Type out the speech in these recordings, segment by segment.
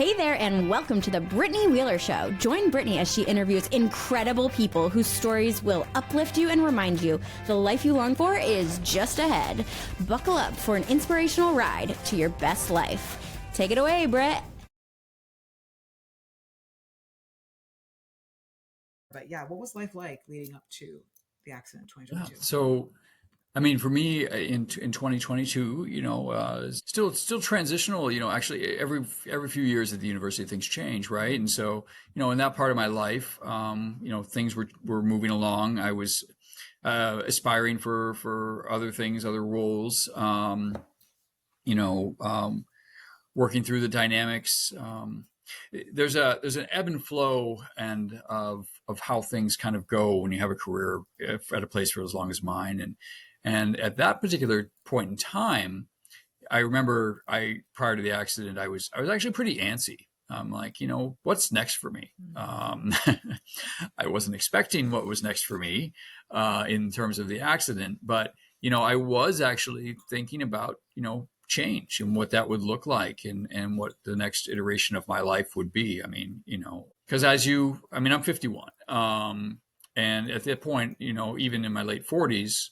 Hey there, and welcome to the Brittany Wheeler Show. Join Brittany as she interviews incredible people whose stories will uplift you and remind you the life you long for is just ahead. Buckle up for an inspirational ride to your best life. Take it away, Britt. But yeah, what was life like leading up to the accident in 2022? So, I mean, for me in 2022, still transitional. Actually, every few years at the university, things change, right? And so, in that part of my life, things were moving along. I was aspiring for other things, other roles. Working through the dynamics. There's an ebb and flow and of how things kind of go when you have a career at a place for as long as mine. And at that particular point in time, I remember prior to the accident, I was actually pretty antsy. I'm like, what's next for me? I wasn't expecting what was next for me in terms of the accident, but I was actually thinking about change and what that would look like and what the next iteration of my life would be. I mean, because I'm 51. And at that point, even in my late 40s,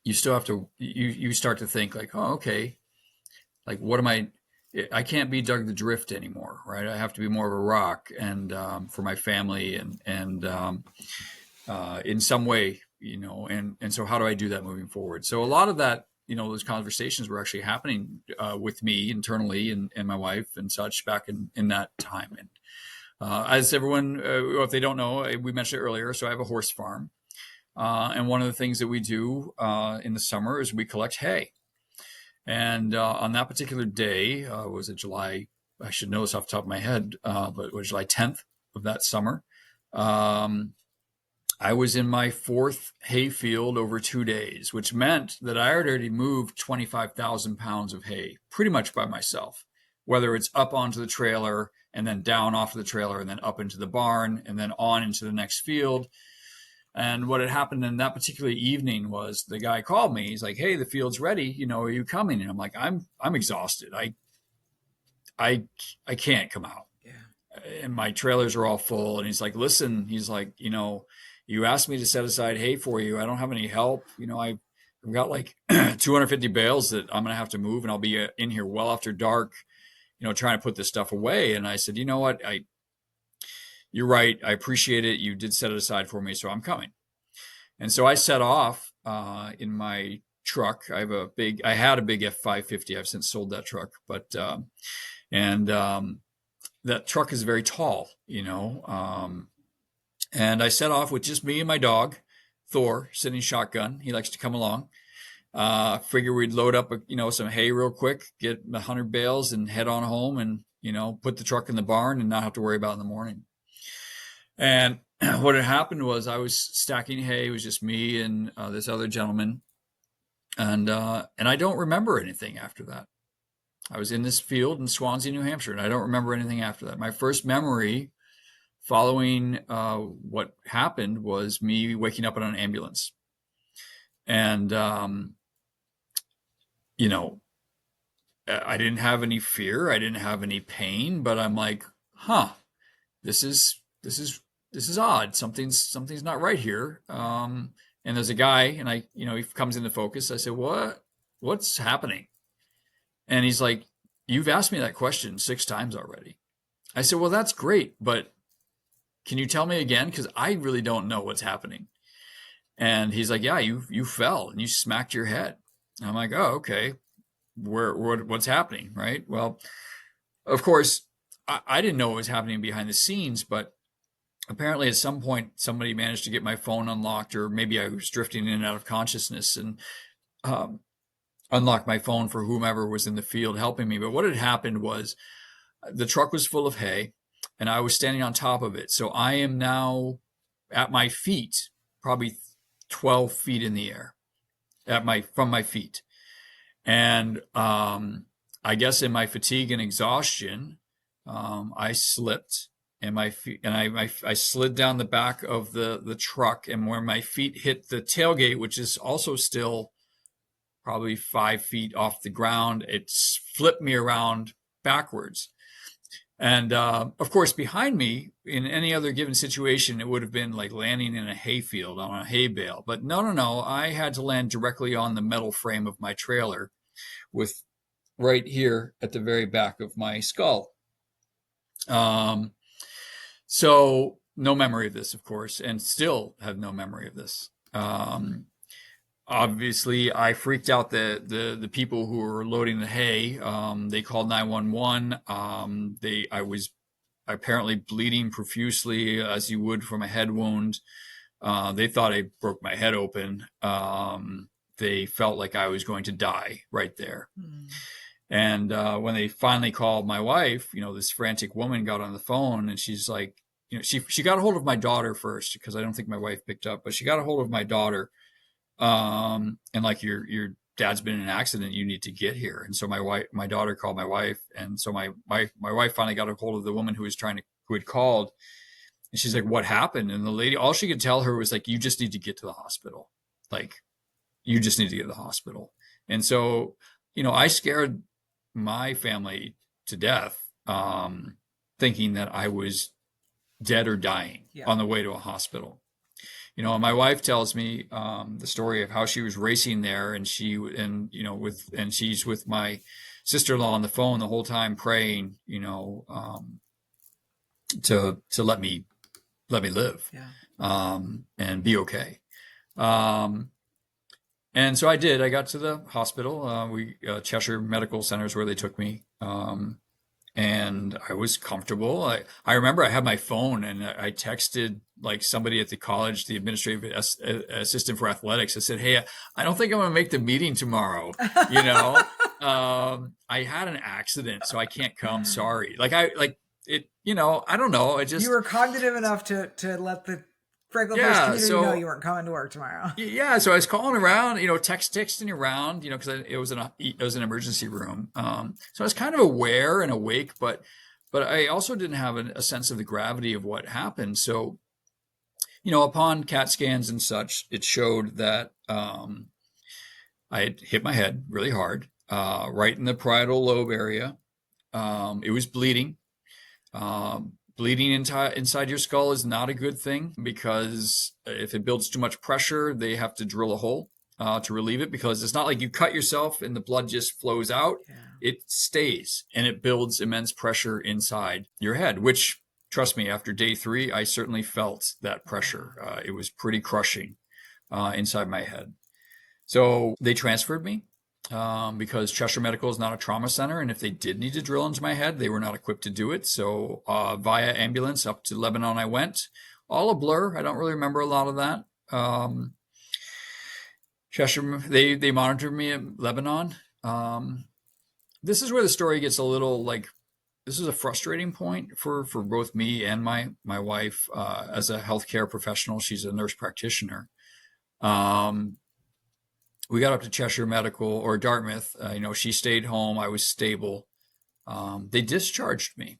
you still have to, you start to think like, oh, okay, like what am I can't be Doug the Drift anymore, right? I have to be more of a rock and for my family and in some way, and so how do I do that moving forward? So a lot of that, those conversations were actually happening with me internally and my wife and such back in that time. And as everyone, if they don't know, we mentioned it earlier, so I have a horse farm. And one of the things that we do in the summer is we collect hay. And on that particular day, was it July? I should know this off the top of my head, but it was July 10th of that summer. I was in my fourth hay field over 2 days, which meant that I had already moved 25,000 pounds of hay pretty much by myself, whether it's up onto the trailer and then down off of the trailer and then up into the barn and then on into the next field. And what had happened in that particular evening was the guy called me. He's like, "Hey, the field's ready. Are you coming?" And I'm like, I'm exhausted. I can't come out. Yeah. And my trailers are all full. And he's like, "Listen," he's like, "you asked me to set aside hay for you. I don't have any help. I've got like 250 bales that I'm going to have to move, and I'll be in here well after dark, trying to put this stuff away." And I said, "You know what? You're right. I appreciate it. You did set it aside for me, so I'm coming." And so I set off in my truck. I had a big F550. I've since sold that truck, but that truck is very tall, and I set off with just me and my dog, Thor, sitting shotgun. He likes to come along. Figure we'd load up, some hay real quick, get 100 bales, and head on home, and put the truck in the barn and not have to worry about it in the morning. And what had happened was I was stacking hay. It was just me and this other gentleman, and I don't remember anything after that. I was in this field in Swansea, New Hampshire, and I don't remember anything after that. My first memory following what happened was me waking up in an ambulance. And, I didn't have any fear. I didn't have any pain, but I'm like, this is odd. Something's not right here. And there's a guy, and he comes into focus. I said, what's happening? And he's like, "You've asked me that question 6 times already." I said, "Well, that's great, but can you tell me again? Because I really don't know what's happening." And he's like, "Yeah, you fell and you smacked your head." And I'm like, "Oh, okay. What's happening?" Right. Well, of course, I didn't know what was happening behind the scenes, but apparently at some point somebody managed to get my phone unlocked, or maybe I was drifting in and out of consciousness and unlocked my phone for whomever was in the field helping me. But what had happened was the truck was full of hay and I was standing on top of it. So I am now at my feet, probably 12 feet in the air from my feet. And I guess in my fatigue and exhaustion, I slipped, and my feet, and I slid down the back of the truck, and where my feet hit the tailgate, which is also still probably 5 feet off the ground, it flipped me around backwards. And of course, behind me, in any other given situation, it would have been like landing in a hayfield on a hay bale. But no. I had to land directly on the metal frame of my trailer, with right here at the very back of my skull. So no memory of this, of course, and still have no memory of this. Obviously, I freaked out the people who were loading the hay. They called 911. I was apparently bleeding profusely, as you would from a head wound. They thought I broke my head open. They felt like I was going to die right there. Mm. And when they finally called my wife, this frantic woman got on the phone, and she's like, she got a hold of my daughter first, because I don't think my wife picked up, but she got a hold of my daughter. And like, your dad's been in an accident, you need to get here. And so my daughter called my wife. And so my wife finally got a hold of the woman who had called. And she's like, what happened? And the lady, all she could tell her was like, you just need to get to the hospital. Like, you just need to get to the hospital. And so, I scared my family to death, thinking that I was dead or dying on the way to a hospital. And my wife tells me the story of how she was racing there, and she's with my sister-in-law on the phone the whole time, praying, to let me live, and be okay. And so I did. I got to the hospital. Cheshire Medical Center is where they took me. And I was comfortable. I remember I had my phone, and I texted like somebody at the college, the administrative assistant for athletics. I said, hey, I don't think I'm going to make the meeting tomorrow. I had an accident, so I can't come. Sorry. I don't know. You were cognitive enough to let the Franklin First community know you weren't coming to work tomorrow. Yeah, so I was calling around, texting around, because it was an emergency room. So I was kind of aware and awake, but I also didn't have a sense of the gravity of what happened. So, upon CAT scans and such, it showed that I had hit my head really hard, right in the parietal lobe area. It was bleeding. Bleeding inside your skull is not a good thing, because if it builds too much pressure, they have to drill a hole to relieve it, because it's not like you cut yourself and the blood just flows out. Yeah. It stays, and it builds immense pressure inside your head, which, trust me, after day 3, I certainly felt that pressure. It was pretty crushing inside my head. So they transferred me. Because Cheshire Medical is not a trauma center, and if they did need to drill into my head, they were not equipped to do it. So via ambulance up to Lebanon I went. All a blur. I don't really remember a lot of that. Cheshire, they monitored me at Lebanon. This is where the story gets a little this is a frustrating point for both me and my wife as a healthcare professional. She's a nurse practitioner. We got up to Cheshire Medical, or Dartmouth. She stayed home. I was stable. They discharged me.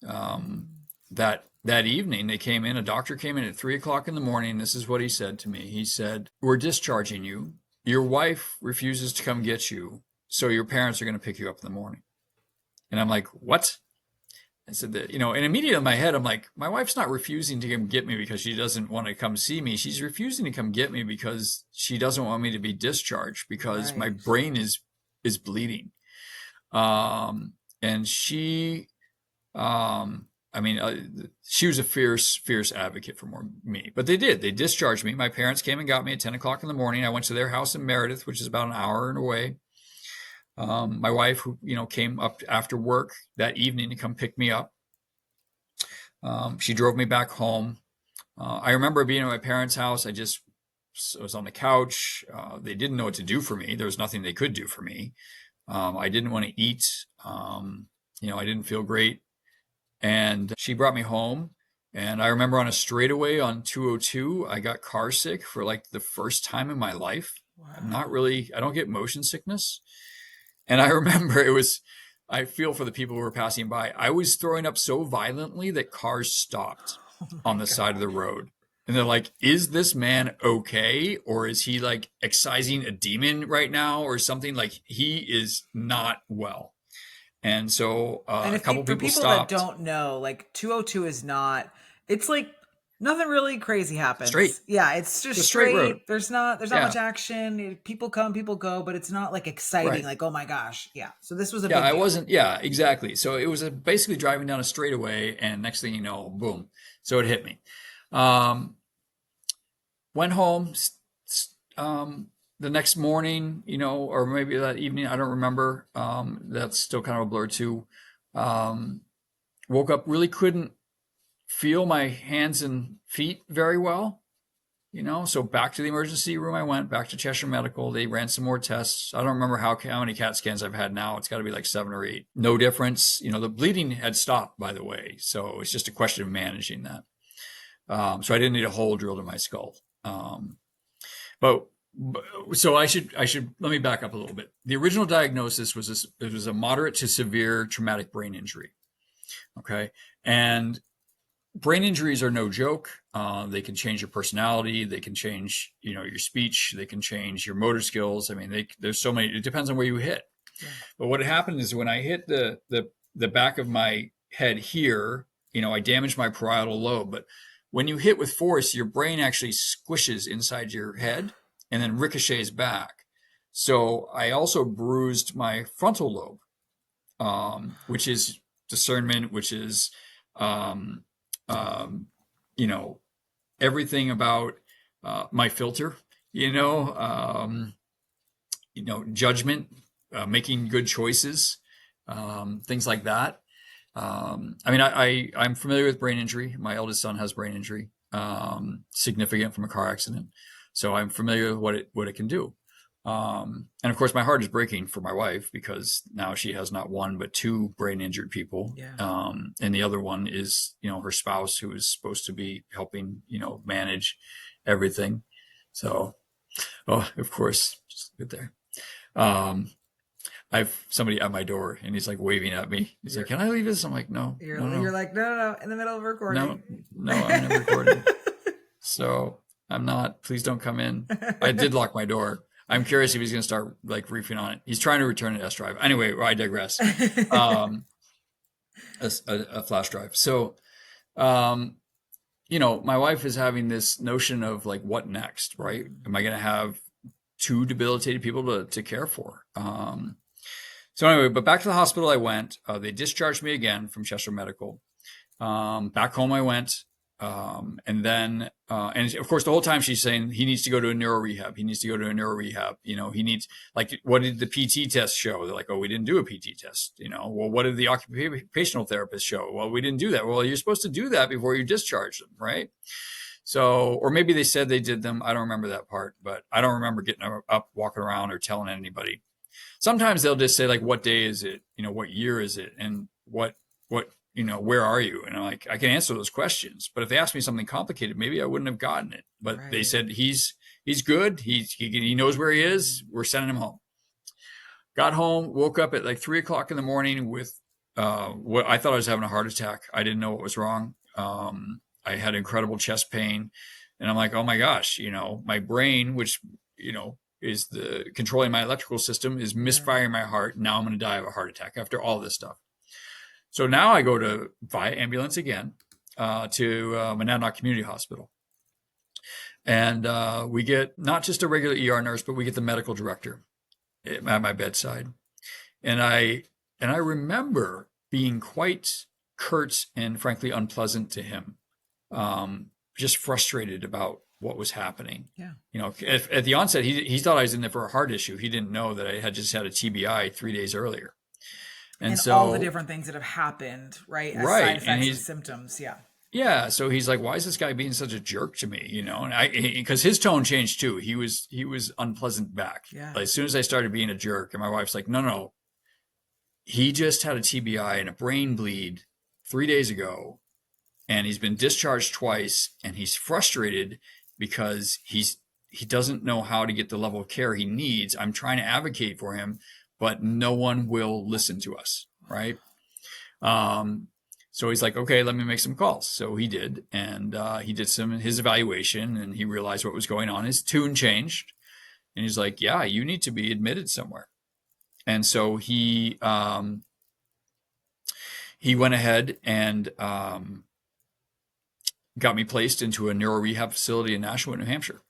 That evening, they came in. A doctor came in at 3:00 in the morning. This is what he said to me. He said, "We're discharging you. Your wife refuses to come get you, so your parents are going to pick you up in the morning." And I'm like, "What?" I said that, and immediately in my head, I'm like, my wife's not refusing to come get me because she doesn't want to come see me. She's refusing to come get me because she doesn't want me to be discharged, because my brain is bleeding. And she, she was a fierce advocate for me, but they discharged me. My parents came and got me at 10:00 in the morning. I went to their house in Meredith, which is about an hour away. My wife, who, came up after work that evening to come pick me up. She drove me back home. I remember being at my parents' house. I was on the couch. They didn't know what to do for me. There was nothing they could do for me. I didn't want to eat. I didn't feel great. And she brought me home. And I remember on a straightaway on 202, I got car sick for the first time in my life. Wow. I don't get motion sickness. And I remember I feel for the people who were passing by. I was throwing up so violently that cars stopped on the side of the road. And they're like, is this man okay? Or is he excising a demon right now or something? He is not well. And so and a couple for people people stopped. that don't know, like 202 is not, it's like nothing really crazy happens. Straight. Yeah, it's just It's a straight road. There's not much action. People come, people go, but it's not like exciting, like, oh my gosh. Yeah. So this was a big I deal. wasn't, exactly. So it was basically driving down a straightaway, and next thing you know, boom. So it hit me. Went home the next morning, or maybe that evening, I don't remember. That's still kind of a blur too. Woke up, really couldn't feel my hands and feet very well. So back to the emergency room I went, back to Cheshire Medical. They ran some more tests. I don't remember how many CAT scans I've had now. It's got to be like 7 or 8. No difference. The bleeding had stopped, by the way. So it's just a question of managing that. So I didn't need a hole drilled in my skull. So I should let me back up a little bit. The original diagnosis was it was a moderate to severe traumatic brain injury. Okay. And brain injuries are no joke. They can change your personality. They can change, your speech. They can change your motor skills. I mean, there's so many. It depends on where you hit. Yeah. But what happened is when I hit the back of my head here, I damaged my parietal lobe. But when you hit with force, your brain actually squishes inside your head and then ricochets back. So I also bruised my frontal lobe, which is discernment, which is everything about my filter, judgment, making good choices, things like that. I'm familiar with brain injury. My eldest son has brain injury, significant from a car accident. So I'm familiar with what it can do. And of course, my heart is breaking for my wife because now she has not one, but 2 brain injured people. Yeah. And the other one is, her spouse who is supposed to be helping, manage everything. So, of course, just get there. I've somebody at my door and he's like waving at me. He's like, "Can I leave this?" I'm like, "No." You're like, no, in the middle of recording. No, I'm not recording. So I'm not. Please don't come in. I did lock my door. I'm curious if he's going to start like reefing on it. He's trying to return an S drive. Anyway, I digress. A flash drive. So, my wife is having this notion of like, what next, right? Am I going to have 2 debilitated people to care for? So anyway, but back to the hospital I went. They discharged me again from Cheshire Medical. Back home I went. And then, and of course, the whole time she's saying he needs to go to a neuro rehab. He needs to go to a neuro rehab. He needs, like, what did the PT test show? They're like, oh, we didn't do a PT test. Well, what did the occupational therapist show? Well, we didn't do that. Well, you're supposed to do that before you discharge them, right? So, or maybe they said they did them. I don't remember that part, but I don't remember getting up, walking around or telling anybody. Sometimes they'll just say like, what day is it? What year is it? And what, where are you? And I'm like, I can answer those questions. But if they asked me something complicated, maybe I wouldn't have gotten it. But right. They said he's good. He knows where he is. We're sending him home. Got home, woke up at like 3:00 in the morning with what I thought I was having a heart attack. I didn't know what was wrong. I had incredible chest pain. And I'm like, oh my gosh, my brain, which, is the controlling my electrical system, is misfiring my heart. Now I'm going to die of a heart attack after all this stuff. So now I go via ambulance again to Monadnock Community Hospital. And we get not just a regular ER nurse, but we get the medical director at my bedside. And I remember being quite curt and frankly unpleasant to him, just frustrated about what was happening. Yeah. At the onset, he thought I was in there for a heart issue. He didn't know that I had just had a TBI 3 days earlier. And so all the different things that have happened, right? As side effects and symptoms. Yeah. Yeah. So he's like, why is this guy being such a jerk to me? And because his tone changed too. He was unpleasant back. Yeah. Like, as soon as I started being a jerk, and my wife's like, no. He just had a TBI and a brain bleed 3 days ago. And he's been discharged twice, and he's frustrated because he doesn't know how to get the level of care he needs. I'm trying to advocate for him, but no one will listen to us, right? So he's like, okay, let me make some calls. So he did, and he did his evaluation, and he realized what was going on. His tune changed, and he's like, yeah, you need to be admitted somewhere. And so he he went ahead and got me placed into a neuro rehab facility in Nashua, New Hampshire.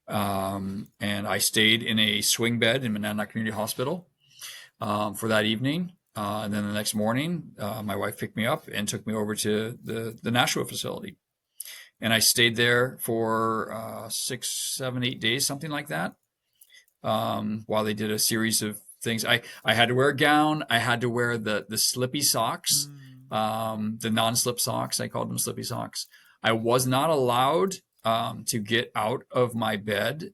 And I stayed in a swing bed in Monadnock Community Hospital for that evening. And then the next morning, my wife picked me up and took me over to the Nashua facility. And I stayed there for 6, 7, 8 days, something like that, while they did a series of things. I had to wear a gown. I had to wear the slippy socks, the non-slip socks. I called them slippy socks. I was not allowed to get out of my bed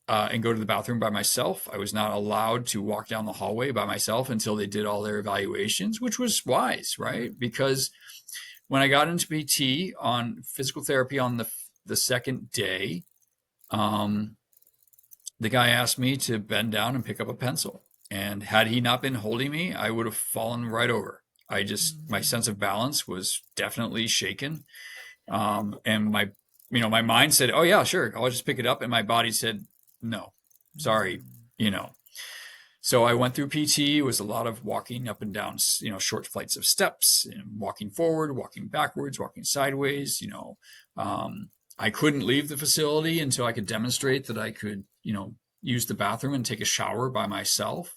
and go to the bathroom by myself. I was not allowed to walk down the hallway by myself until they did all their evaluations, which was wise, right? Because when I got into PT on physical therapy on the second day, the guy asked me to bend down and pick up a pencil. And had he not been holding me, I would have fallen right over. My sense of balance was definitely shaken. And my mind said, oh yeah, sure, I'll just pick it up. And my body said, no, sorry, So I went through PT. It was a lot of walking up and down, short flights of steps, and walking forward, walking backwards, walking sideways. I couldn't leave the facility until I could demonstrate that I could, use the bathroom and take a shower by myself.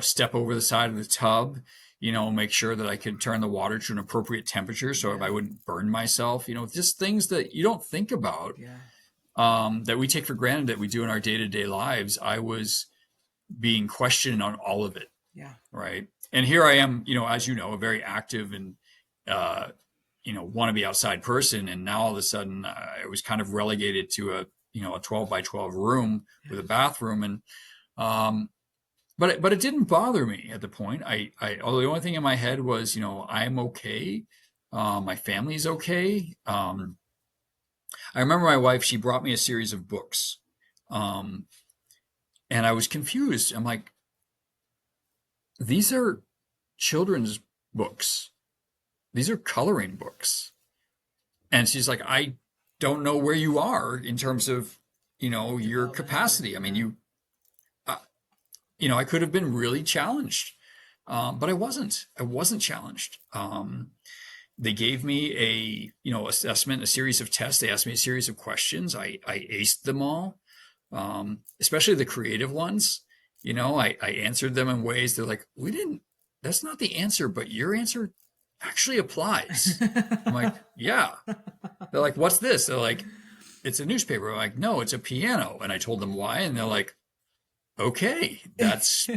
Step over the side of the tub, make sure that I could turn the water to an appropriate temperature so I wouldn't burn myself. Just things that you don't think about, that we take for granted that we do in our day-to-day lives. I was being questioned on all of it. Yeah. Right. And here I am, as a very active and, want to be outside person. And now all of a sudden I was kind of relegated to a 12 by 12 room with a bathroom. And, but it didn't bother me at the point. Although the only thing in my head was, I'm okay. My family's okay. I remember my wife, she brought me a series of books. And I was confused. I'm like, these are children's books. These are coloring books. And she's like, I don't know where you are in terms of, your capacity. I mean, I could have been really challenged, but I wasn't. I wasn't challenged. They gave me assessment, a series of tests. They asked me a series of questions. I aced them all, especially the creative ones. I answered them in ways they're like, that's not the answer, but your answer actually applies. I'm like, yeah. They're like, what's this? They're like, it's a newspaper. I'm like, no, it's a piano. And I told them why. And they're like, okay, that's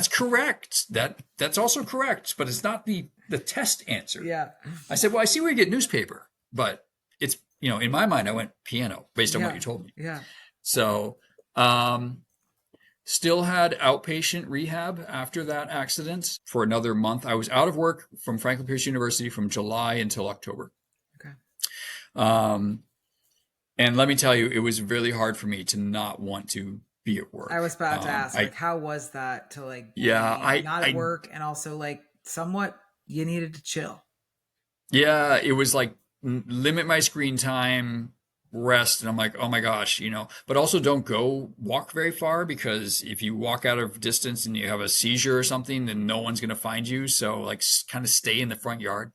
correct. That's also correct, but it's not the test answer. Yeah. I said, well, I see where you get newspaper, but it's, in my mind, I went piano based on what you told me. Yeah. So, still had outpatient rehab after that accident for another month. I was out of work from Franklin Pierce University from July until October. Okay. And let me tell you, it was really hard for me to not want to be at work. I was about to ask, how was that to not at work and also somewhat you needed to chill? Yeah, it was like limit my screen time, rest, and I'm like, oh my gosh, but also don't go walk very far, because if you walk out of distance and you have a seizure or something, then no one's going to find you. So kind of stay in the front yard.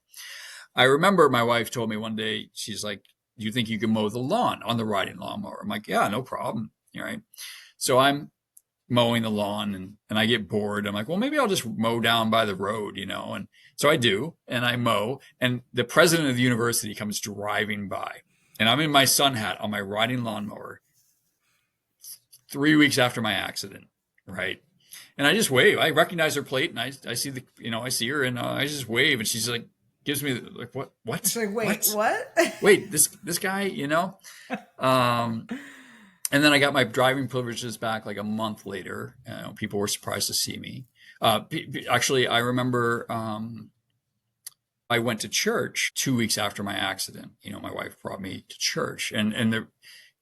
I remember my wife told me one day, she's like, do you think you can mow the lawn on the riding lawnmower? I'm like, yeah, no problem. All right. So I'm mowing the lawn and I get bored. I'm like, well, maybe I'll just mow down by the road, and so I do, and I mow, and the president of the university comes driving by. And I'm in my sun hat on my riding lawnmower 3 weeks after my accident, right? And I just wave. I recognize her plate, and I see I see her, and I just wave, and she's like, gives me what? It's like, wait, what? Wait, this guy, And then I got my driving privileges back like a month later. People were surprised to see me. Actually, I remember. I went to church 2 weeks after my accident. My wife brought me to church, and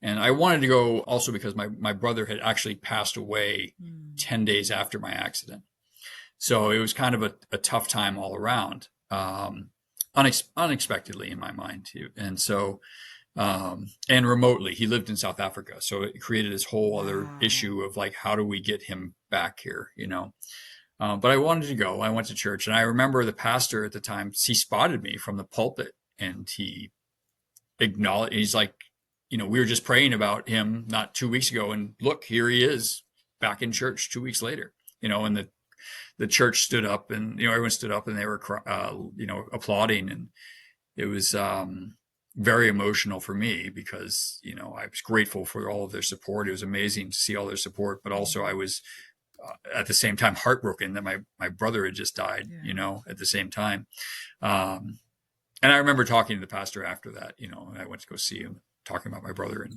I wanted to go also because my brother had actually passed away 10 days after my accident. So it was kind of a tough time all around, unexpectedly in my mind too. And so, and remotely, he lived in South Africa. So it created this whole other issue of how do we get him back here, But I wanted to go. I went to church, and I remember the pastor at the time, he spotted me from the pulpit, and he acknowledged, he's like, we were just praying about him not 2 weeks ago, and look, here he is back in church 2 weeks later, and the church stood up, and, everyone stood up, and they were, applauding. And it was very emotional for me because, I was grateful for all of their support. It was amazing to see all their support, but also I was at the same time heartbroken that my brother had just died, at the same time. And I remember talking to the pastor after that, and I went to go see him, talking about my brother.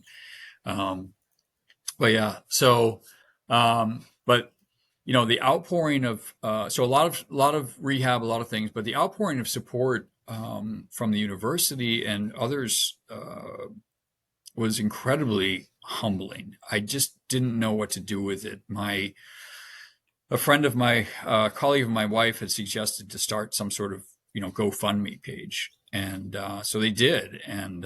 And, but yeah, so, but, the outpouring of, so a lot of rehab, a lot of things, but the outpouring of support, from the university and others, was incredibly humbling. I just didn't know what to do with it. A friend of my, colleague of my wife had suggested to start some sort of, GoFundMe page. And so they did. And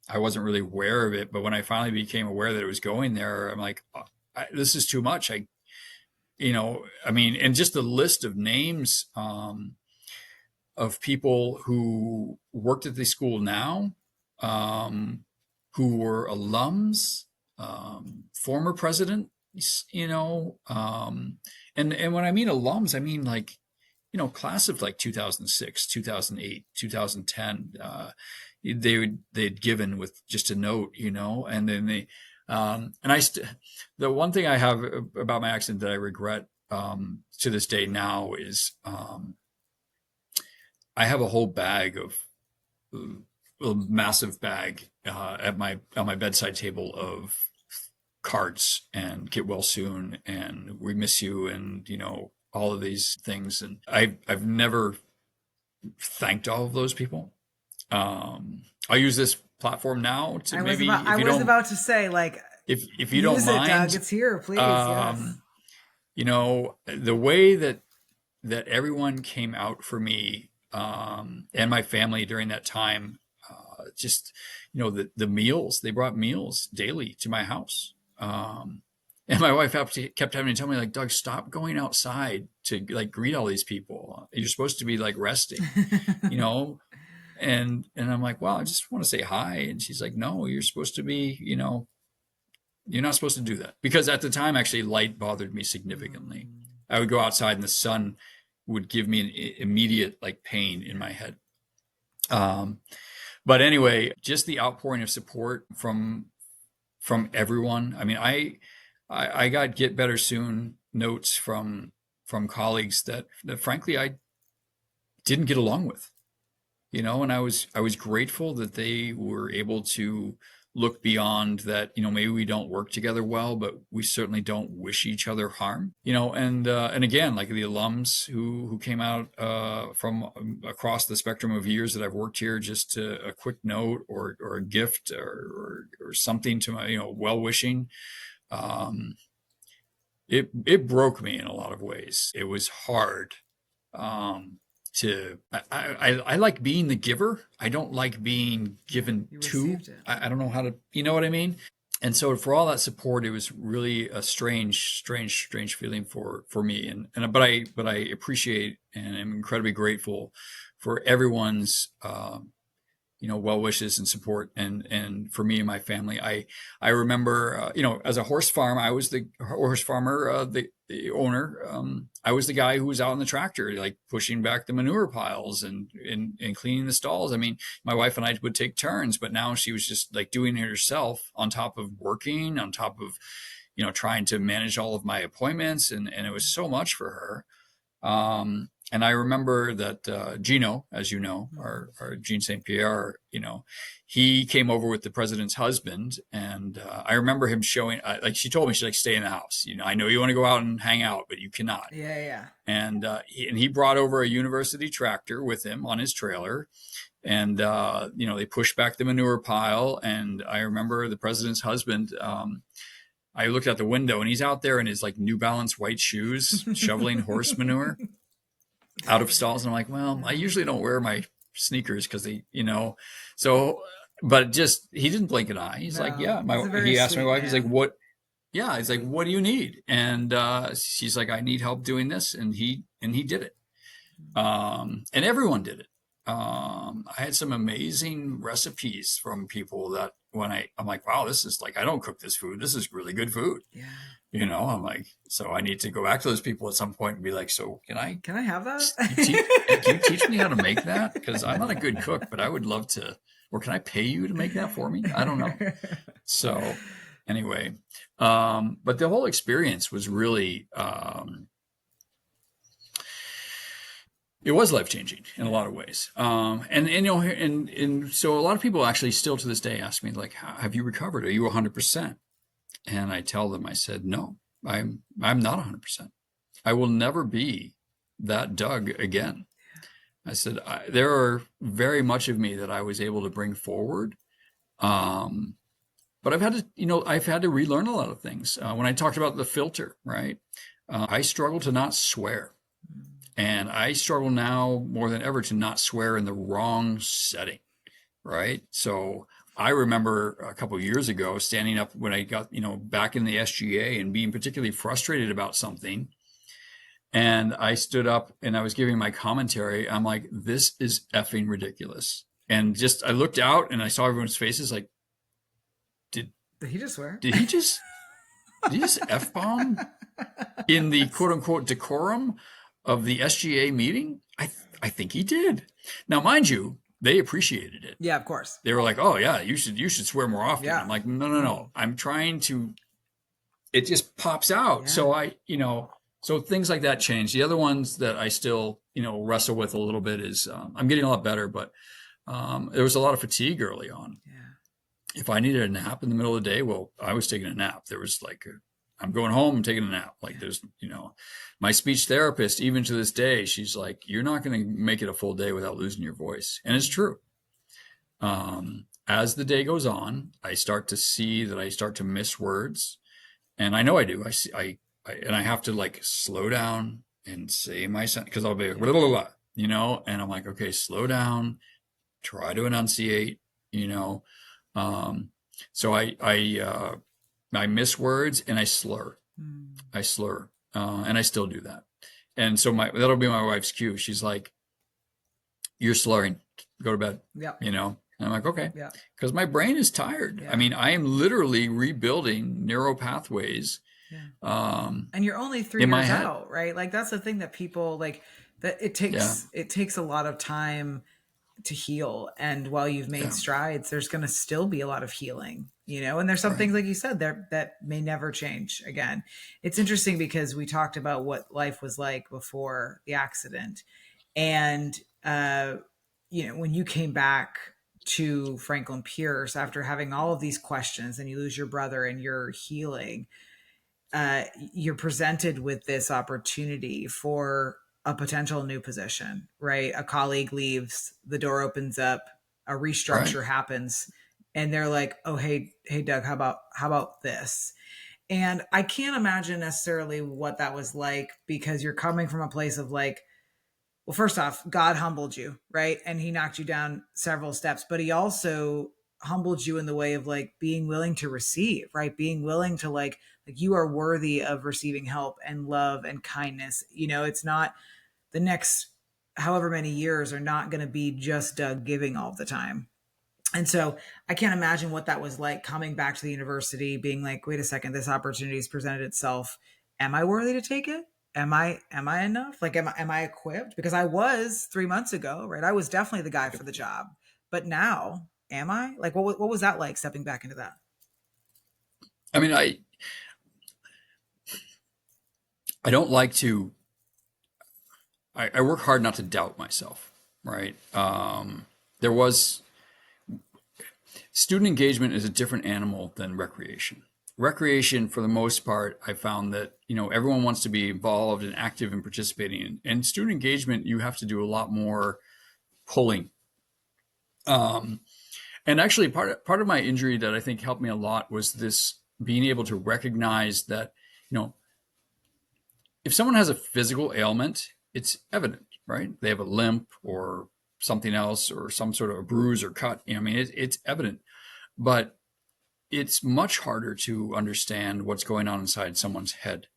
I wasn't really aware of it. But when I finally became aware that it was going there, I'm like, this is too much. And just the list of names of people who worked at the school now, who were alums, former presidents, and when I mean alums, I mean like, class of like 2006, 2008, 2010, they'd given with just a note, and then they, the one thing I have about my accident that I regret, to this day now is, I have a whole bag a massive bag, on my bedside table of cards and get well soon and we miss you and all of these things. And I've never thanked all of those people. I'll use this platform now to I was about to say, like, if you don't mind, Doug, it's here, please. Yes. The way that everyone came out for me, and my family during that time, just, the meals, they brought meals daily to my house. And my wife kept having to tell me, like, Doug, stop going outside to like greet all these people. You're supposed to be like resting, and I'm like, well, I just want to say hi. And she's like, no, you're supposed to be, you're not supposed to do that. Because at the time, actually, light bothered me significantly. I would go outside and the sun would give me an immediate like pain in my head. But anyway, just the outpouring of support from everyone. I mean, I got get better soon notes from colleagues that frankly I didn't get along with, and I was grateful that they were able to look beyond that. Maybe we don't work together well, but we certainly don't wish each other harm. And again, like the alums who came out from across the spectrum of years that I've worked here, just a quick note or a gift or something to my well wishing. It broke me in a lot of ways. It was hard. I like being the giver. I don't like being given to. I don't know how to, you know what I mean? And so for all that support, it was really a strange feeling for me. But I appreciate and am incredibly grateful for everyone's, well wishes and support. And for me and my family, I remember, as a horse farm, I was the horse farmer, the owner. I was the guy who was out on the tractor, like pushing back the manure piles and cleaning the stalls. I mean, my wife and I would take turns, but now she was just like doing it herself on top of working, on top of, trying to manage all of my appointments. And it was so much for her. And I remember that Gino, as you know, our Gene St. Pierre, he came over with the president's husband. And I remember him showing, like she told me, she's like, stay in the house. I know you want to go out and hang out, but you cannot. Yeah. And he brought over a university tractor with him on his trailer. And, they pushed back the manure pile. And I remember the president's husband, I looked out the window and he's out there in his like New Balance white shoes, shoveling horse manure out of stalls. And I'm like, well, I usually don't wear my sneakers because they, so, but just, he didn't blink an eye. He's like, yeah, he asked my wife, he's like, what yeah, he's like, what do you need? And she's like, I need help doing this. And he did it. And everyone did it. I had some amazing recipes from people that when I'm like, wow, this is like, I don't cook this food. This is really good food. Yeah. You know, I'm like, so I need to go back to those people at some point and be like, so can I have that? Can you teach me how to make that? Because I'm not a good cook, but I would love to. Or can I pay you to make that for me? I don't know. So anyway, but the whole experience was really, it was life-changing in a lot of ways. And you know, and so a lot of people actually still to this day ask me like, have you recovered? Are you 100%? And I tell them, I said, no, I'm not 100%. I will never be that Doug again. I said, there are very much of me that I was able to bring forward. But I've had to relearn a lot of things. When I talked about the filter, right? I struggle to not swear. And I struggle now more than ever to not swear in the wrong setting, right? So I remember a couple of years ago standing up when I got, back in the SGA and being particularly frustrated about something. And I stood up and I was giving my commentary. I'm like, this is effing ridiculous. And I looked out and I saw everyone's faces like, did he just swear? Did he just F-bomb in the quote unquote decorum of the SGA meeting? I think he did. Now, mind you, they appreciated it. Yeah, of course. They were like, "Oh yeah, you should swear more often." Yeah. I'm like, "No. I'm trying to." It just pops out. Yeah. So things like that change. The other ones that I still, wrestle with a little bit is I'm getting a lot better, but there was a lot of fatigue early on. Yeah. If I needed a nap in the middle of the day, well, I was taking a nap. There was like I'm going home and taking a nap. Like there's, my speech therapist, even to this day, she's like, you're not going to make it a full day without losing your voice. And it's true. As the day goes on, I start to see that I start to miss words. And I know I do. I have to like slow down and say my sentence because I'll be blah, blah, blah, and I'm like, okay, slow down, try to enunciate, so I miss words and I slur. And I still do that. And so that'll be my wife's cue. She's like, you're slurring, go to bed. Yeah. And I'm like, okay. Yeah. Because my brain is tired. Yeah. I mean, I am literally rebuilding neural pathways. Yeah. And you're only 3 years out, right? Like that's the thing that people like that it takes a lot of time to heal. And while you've made strides, there's going to still be a lot of healing, and there's some things like you said there that may never change again. It's interesting because we talked about what life was like before the accident. And, when you came back to Franklin Pierce after having all of these questions and you lose your brother and you're healing, you're presented with this opportunity for a potential new position, right? A colleague leaves, the door opens up, a restructure happens, and they're like, "Oh, hey, Doug, how about this?" And I can't imagine necessarily what that was like because you're coming from a place of like, well, first off, God humbled you, right? And he knocked you down several steps, but he also humbled you in the way of like being willing to receive, right? Being willing to like you are worthy of receiving help and love and kindness. It's not the next however many years are not going to be just Doug giving all the time. And so I can't imagine what that was like coming back to the university, being like, wait a second, this opportunity has presented itself. Am I worthy to take it? Am I enough? Like, am I equipped? Because I was 3 months ago, right? I was definitely the guy for the job, but now am I? Like, what was that like stepping back into that? I mean, I don't like to, I work hard not to doubt myself, right? Student engagement is a different animal than recreation. Recreation, for the most part, I found that, everyone wants to be involved and active and participating in. And student engagement, you have to do a lot more pulling. And actually, part of my injury that I think helped me a lot was this being able to recognize that, if someone has a physical ailment, it's evident, right? They have a limp or something else or some sort of a bruise or cut. It's evident. But it's much harder to understand what's going on inside someone's head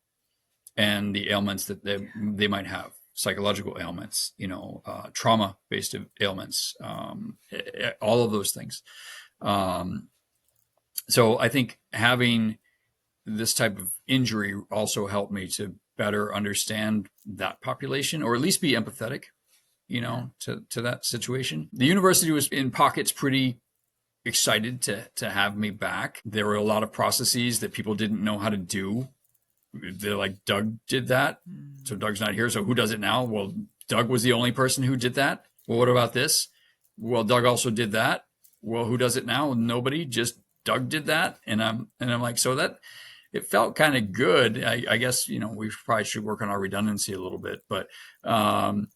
and the ailments that they might have, psychological ailments, trauma-based ailments, all of those things. So I think having this type of injury also helped me to better understand that population, or at least be empathetic, to that situation. The university was in pockets pretty excited to have me back. There were a lot of processes that people didn't know how to do. They're like, Doug did that, so Doug's not here, so who does it now? Well, Doug was the only person who did that. Well, what about this? Well, Doug also did that. Well, who does it now? Nobody, just Doug did that. And I'm like, so that it felt kind of good. I guess, we probably should work on our redundancy a little bit, but I'm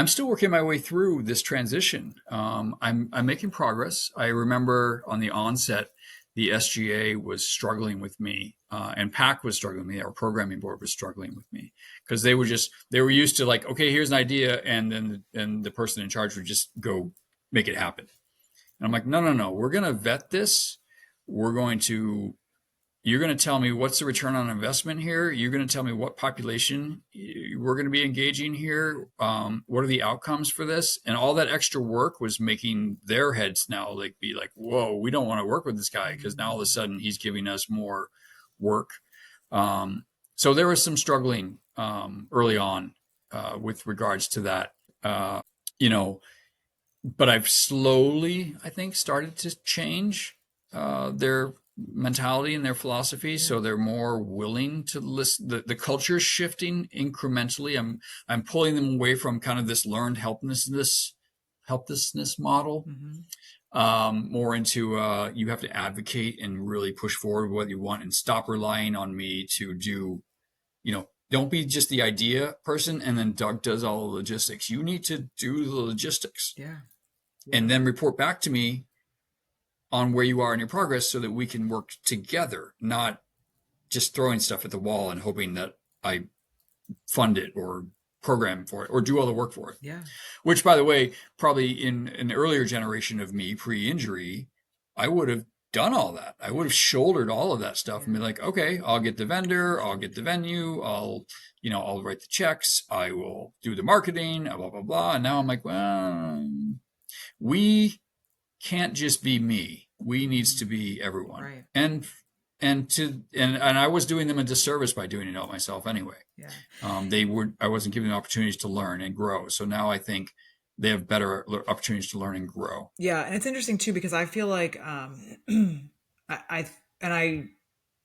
still working my way through this transition. I'm making progress. I remember on the onset, the SGA was struggling with me, and PAC was struggling with me. Our programming board was struggling with me because they were used to like, okay, here's an idea, and then the person in charge would just go make it happen. And I'm like, no, we're going to vet this. You're going to tell me what's the return on investment here. You're going to tell me what population we're going to be engaging here. What are the outcomes for this? And all that extra work was making their heads now be like, whoa, we don't want to work with this guy because now all of a sudden he's giving us more work. So there was some struggling early on with regards to that, but I've slowly, I think, started to change their mentality and their philosophy. So they're more willing to listen. The culture is shifting incrementally. I'm pulling them away from kind of this learned helplessness model, more into you have to advocate and really push forward what you want and stop relying on me to do, don't be just the idea person and then Doug does all the logistics. You need to do the logistics. And then report back to me on where you are in your progress so that we can work together, not just throwing stuff at the wall and hoping that I fund it or program for it or do all the work for it. Which, by the way, probably in an earlier generation of me pre-injury, I would have done all that. I would have shouldered all of that stuff and be like, okay, I'll get the vendor, I'll get the venue, I'll write the checks, I will do the marketing, blah, blah, blah. And now I'm like, well, we can't just be me. We needs to be everyone. Right. And I was doing them a disservice by doing it all myself anyway. I wasn't giving them opportunities to learn and grow. So now I think they have better opportunities to learn and grow. Yeah. And it's interesting too, because I feel like, I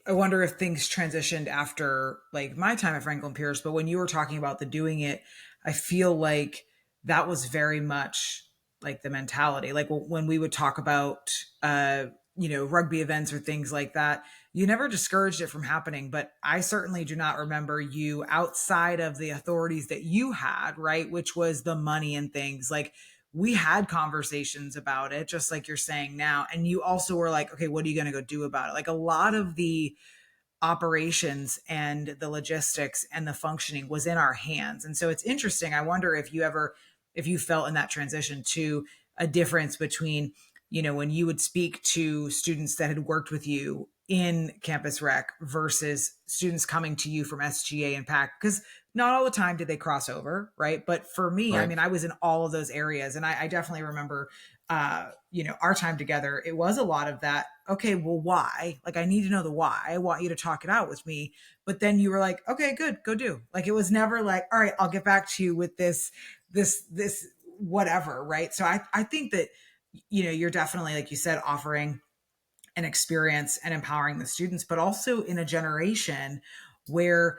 wonder if things transitioned after like my time at Franklin Pierce, but when you were talking about the doing it, I feel like that was very much like the mentality. Like when we would talk about, rugby events or things like that, you never discouraged it from happening. But I certainly do not remember you outside of the authorities that you had, right? Which was the money and things. Like we had conversations about it, just like you're saying now. And you also were like, okay, what are you going to go do about it? Like a lot of the operations and the logistics and the functioning was in our hands. And so it's interesting. I wonder if you felt in that transition to a difference between, when you would speak to students that had worked with you in campus rec versus students coming to you from SGA and PAC, because not all the time did they cross over, right? But for me, right. I mean, I was in all of those areas, and I definitely remember, our time together. It was a lot of that. Okay, well, why? Like, I need to know the why. I want you to talk it out with me. But then you were like, okay, good, go do. Like, it was never like, all right, I'll get back to you with this whatever, right? So I think that, you're definitely, like you said, offering an experience and empowering the students, but also in a generation where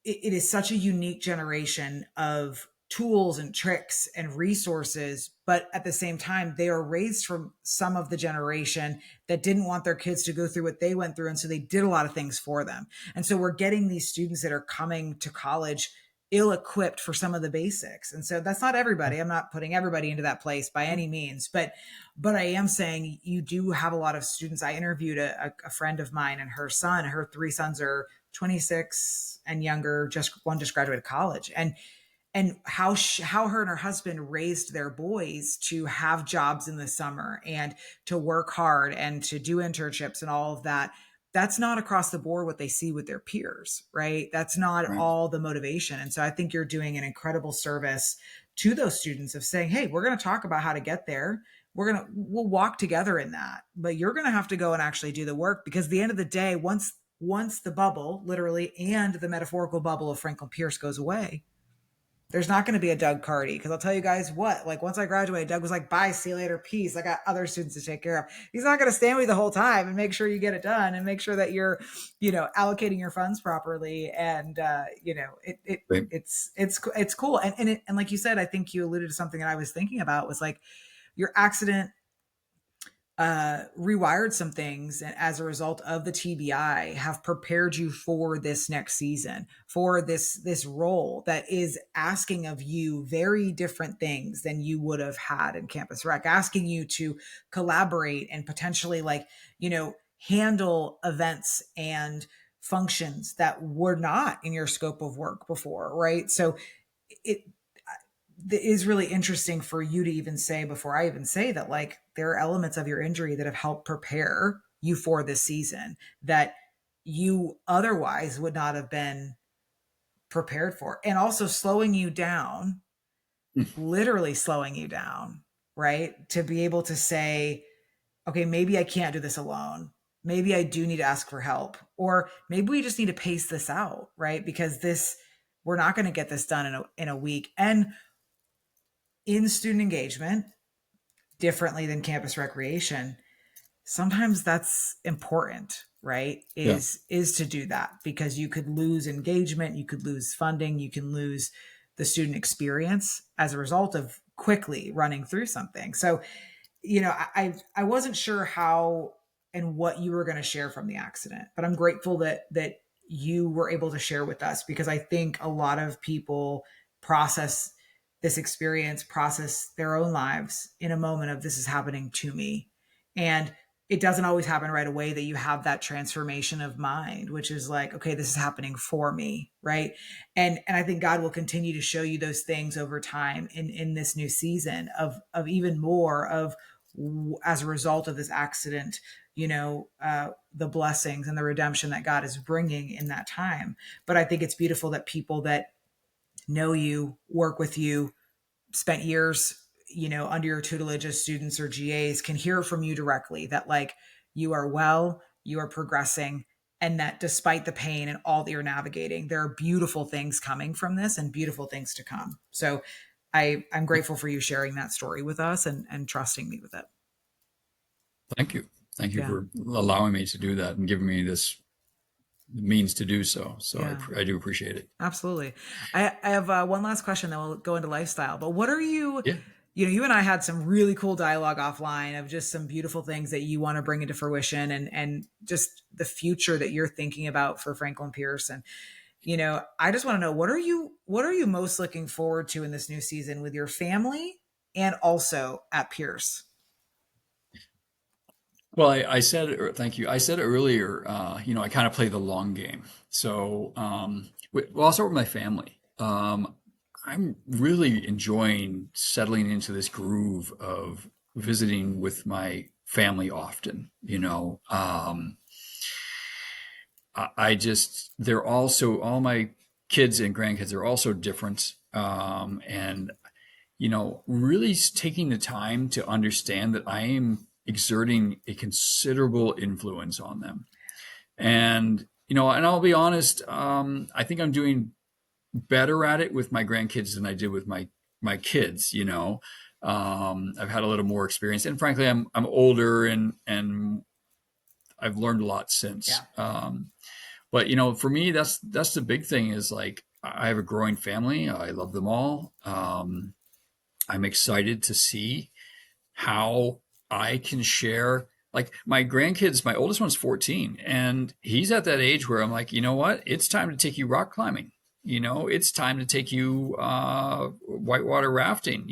it is such a unique generation of tools and tricks and resources, but at the same time, they are raised from some of the generation that didn't want their kids to go through what they went through. And so they did a lot of things for them. And so we're getting these students that are coming to college ill-equipped for some of the basics. And so that's not everybody. I'm not putting everybody into that place by any means, but I am saying you do have a lot of students. I interviewed a friend of mine and her 3 sons are 26 and younger, one just graduated college. And and how her and her husband raised their boys to have jobs in the summer and to work hard and to do internships and all of that. That's not across the board what they see with their peers, right? That's not Right. all the motivation. And so I think you're doing an incredible service to those students of saying, hey, we're going to talk about how to get there. We'll walk together in that, but you're going to have to go and actually do the work, because at the end of the day, once the bubble, literally, and the metaphorical bubble of Franklin Pierce goes away, there's not going to be a Doug Carty. Because I'll tell you guys what, like, once I graduated, Doug was like, bye, see you later, peace. I got other students to take care of. He's not going to stand with you the whole time and make sure you get it done and make sure that you're, allocating your funds properly. And, it's cool. And like you said, I think you alluded to something that I was thinking about, was like, your accident rewired some things, and as a result of the TBI, have prepared you for this next season, for this role that is asking of you very different things than you would have had in campus rec, asking you to collaborate and potentially, like, handle events and functions that were not in your scope of work before, right? So it is really interesting for you to even say, before I even say that, like, there are elements of your injury that have helped prepare you for this season that you otherwise would not have been prepared for, and also slowing you down, literally slowing you down, right? To be able to say, okay, maybe I can't do this alone. Maybe I do need to ask for help, or maybe we just need to pace this out, right? Because we're not going to get this done in a week. And in student engagement, differently than campus recreation, sometimes that's important, right? Is to do that, because you could lose engagement, you could lose funding, you can lose the student experience as a result of quickly running through something. So, I wasn't sure how and what you were going to share from the accident, but I'm grateful that you were able to share with us, because I think a lot of people process this experience, process their own lives in a moment of, this is happening to me. And it doesn't always happen right away that you have that transformation of mind, which is like, okay, this is happening for me, right? And I think God will continue to show you those things over time in this new season of even more of, as a result of this accident, the blessings and the redemption that God is bringing in that time. But I think it's beautiful that people that know you, work with you, spent years, under your tutelage as students or GAs, can hear from you directly that, like, you are well, you are progressing, and that despite the pain and all that you're navigating, there are beautiful things coming from this and beautiful things to come. So I'm grateful for you sharing that story with us and trusting me with it. Thank you. Thank you for allowing me to do that and giving me this means to do so. So I do appreciate it. Absolutely. I have one last question, then we'll go into lifestyle. But what are you, Yeah. You and I had some really cool dialogue offline of just some beautiful things that you want to bring into fruition, and just the future that you're thinking about for Franklin Pierce. And, I just want to know, what are you most looking forward to in this new season with your family and also at Pierce? Well, I said, thank you. I said earlier, I kind of play the long game. So, well, I'll start with my family. I'm really enjoying settling into this groove of visiting with my family often. They're also, all my kids and grandkids are also different. And, really taking the time to understand that I am exerting a considerable influence on them. And, and I'll be honest, I think I'm doing better at it with my grandkids than I did with my kids. I've had a little more experience, and frankly, I'm older and I've learned a lot since. But for me, that's the big thing, is like, I have a growing family. I love them all. I'm excited to see how I can share. Like, my grandkids, my oldest one's 14, and he's at that age where I'm like, you know what? It's time to take you rock climbing. It's time to take you whitewater rafting.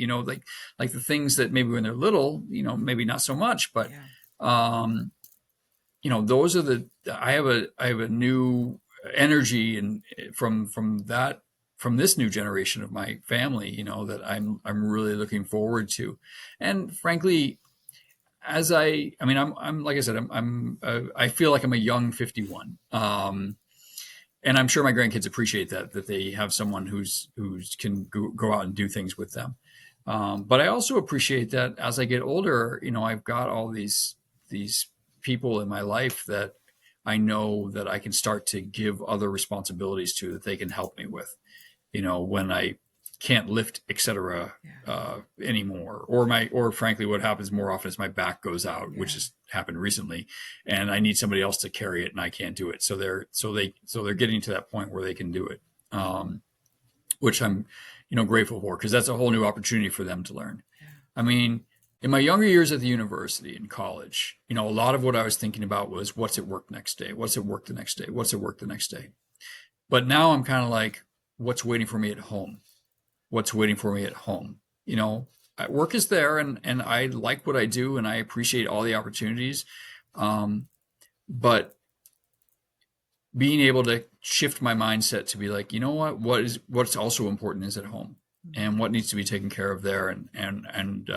Like the things that maybe when they're little, maybe not so much, but those are I have a new energy and from that from this new generation of my family, that I'm really looking forward to. And frankly, I'm like I said, I feel like I'm a young 51. And I'm sure my grandkids appreciate that they have someone who's can go out and do things with them. But I also appreciate that as I get older, I've got all these people in my life that I know that I can start to give other responsibilities to, that they can help me with, when I can't lift, etc. Anymore, or frankly, what happens more often is my back goes out, which has happened recently, and I need somebody else to carry it, and I can't do it. So they're getting to that point where they can do it, which I'm, grateful for, because that's a whole new opportunity for them to learn. I mean, in my younger years at the university and college, a lot of what I was thinking about was, what's at work next day? What's at work the next day? What's at work the next day? But now I'm kind of like, what's waiting for me at home? What's waiting for me at home? Work is there, and I like what I do, and I appreciate all the opportunities. But being able to shift my mindset to be like, what's also important is at home, and what needs to be taken care of there. And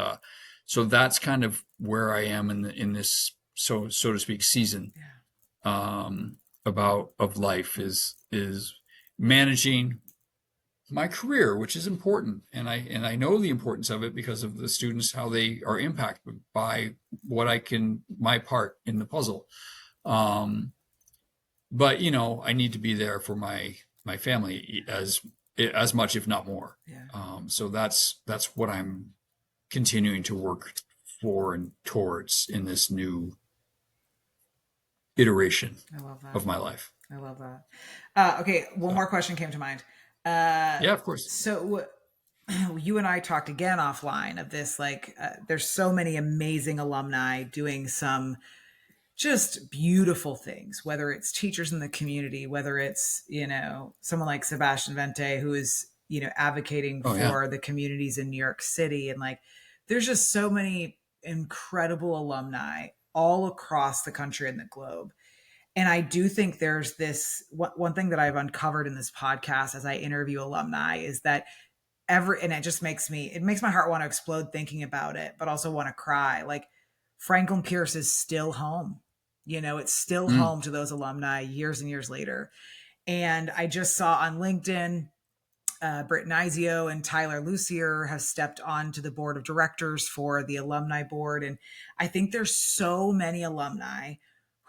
so that's kind of where I am in this, so to speak, season, of life is managing my career, which is important, and I know the importance of it because of the students, how they are impacted by my part in the puzzle. But I need to be there for my family as much, if not more. So that's what I'm continuing to work for and towards in this new iteration of my life. I love that. Okay, one more question came to mind. Yeah, of course. So you and I talked again offline of this, there's so many amazing alumni doing some just beautiful things, whether it's teachers in the community, whether it's, someone like Sebastian Vente, who is, advocating for the communities in New York City. And there's just so many incredible alumni all across the country and the globe. And I do think there's this one thing that I've uncovered in this podcast as I interview alumni is that and it makes my heart want to explode thinking about it, but also want to cry. Franklin Pierce is still home. It's still home to those alumni years and years later. And I just saw on LinkedIn, Britt Nizio and Tyler Lucier have stepped onto the board of directors for the alumni board. And I think there's so many alumni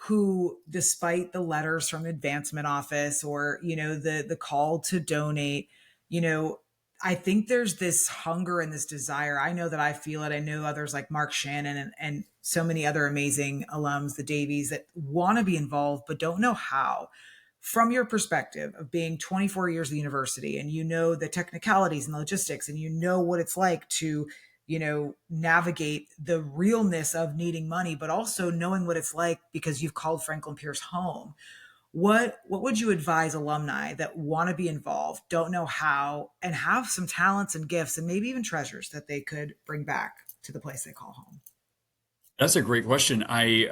who, despite the letters from the advancement office or, the call to donate, I think there's this hunger and this desire. I know that I feel it. I know others like Mark Shannon and so many other amazing alums, the Davies, that want to be involved, but don't know how. From your perspective of being 24 years at the university, and the technicalities and logistics, and what it's like to navigate the realness of needing money, but also knowing what it's like because you've called Franklin Pierce home. What would you advise alumni that want to be involved, don't know how, and have some talents and gifts and maybe even treasures that they could bring back to the place they call home? That's a great question. I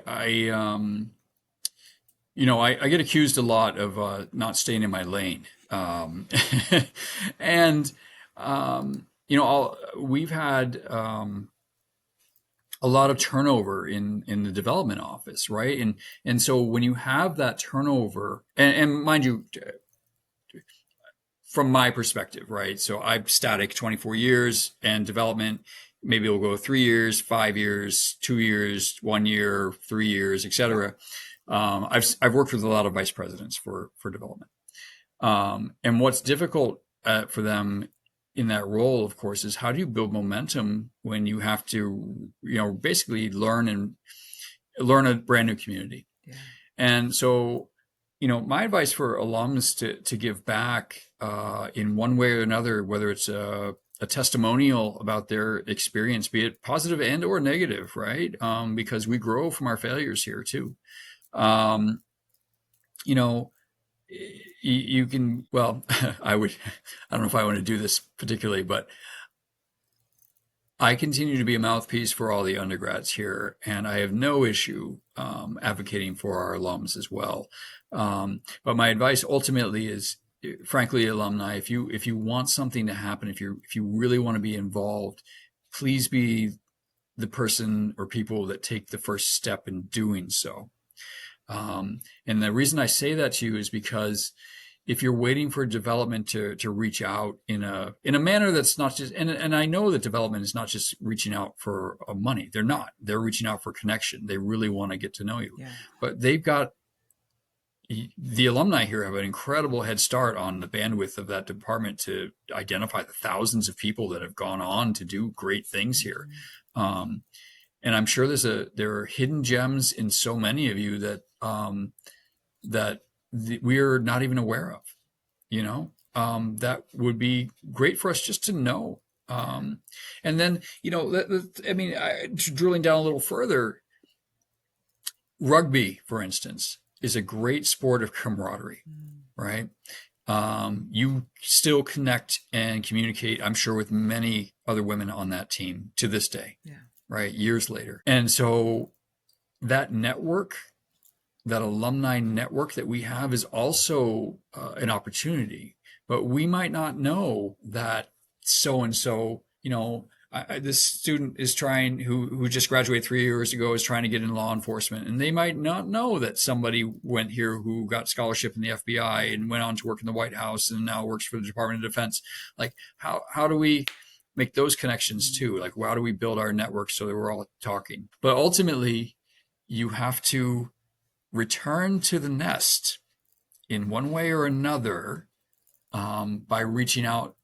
get accused a lot of not staying in my lane. And we've had a lot of turnover in the development office, right? And so when you have that turnover, and mind you, from my perspective, right? So I'm static 24 years, and development maybe it'll go 3 years, 5 years, 2 years, 1 year, 3 years, etc. I've worked with a lot of vice presidents for development, and what's difficult for them in that role, of course, is how do you build momentum when you have to, basically learn a brand new community. Yeah. And so, my advice for alums to give back in one way or another, whether it's a testimonial about their experience, be it positive and or negative, right? Because we grow from our failures here too. You can, well, I don't know if I want to do this particularly, but I continue to be a mouthpiece for all the undergrads here, and I have no issue advocating for our alums as well. But my advice ultimately is frankly, alumni, if you want something to happen, if you really want to be involved, please be the person or people that take the first step in doing so. And the reason I say that to you is because if you're waiting for development to reach out in a manner that's not just, and I know that development is not just reaching out for money. They're not. They're reaching out for connection. They really want to get to know you. Yeah. But they've got, the alumni here have an incredible head start on the bandwidth of that department to identify the thousands of people that have gone on to do great things here. And I'm sure there are hidden gems in so many of you that we're not even aware of, that would be great for us just to know. And then, drilling down a little further, rugby, for instance, is a great sport of camaraderie, right? You still connect and communicate, I'm sure, with many other women on that team to this day, right? Years later. And so that network, that alumni network that we have, is also an opportunity, but we might not know that so-and-so, this student is trying, who just graduated 3 years ago, is trying to get in law enforcement, and they might not know that somebody went here who got scholarship in the FBI and went on to work in the White House and now works for the Department of Defense. Like, how do we make those connections too? Like, how do we build our network so that we're all talking? But ultimately, you have to return to the nest in one way or another by reaching out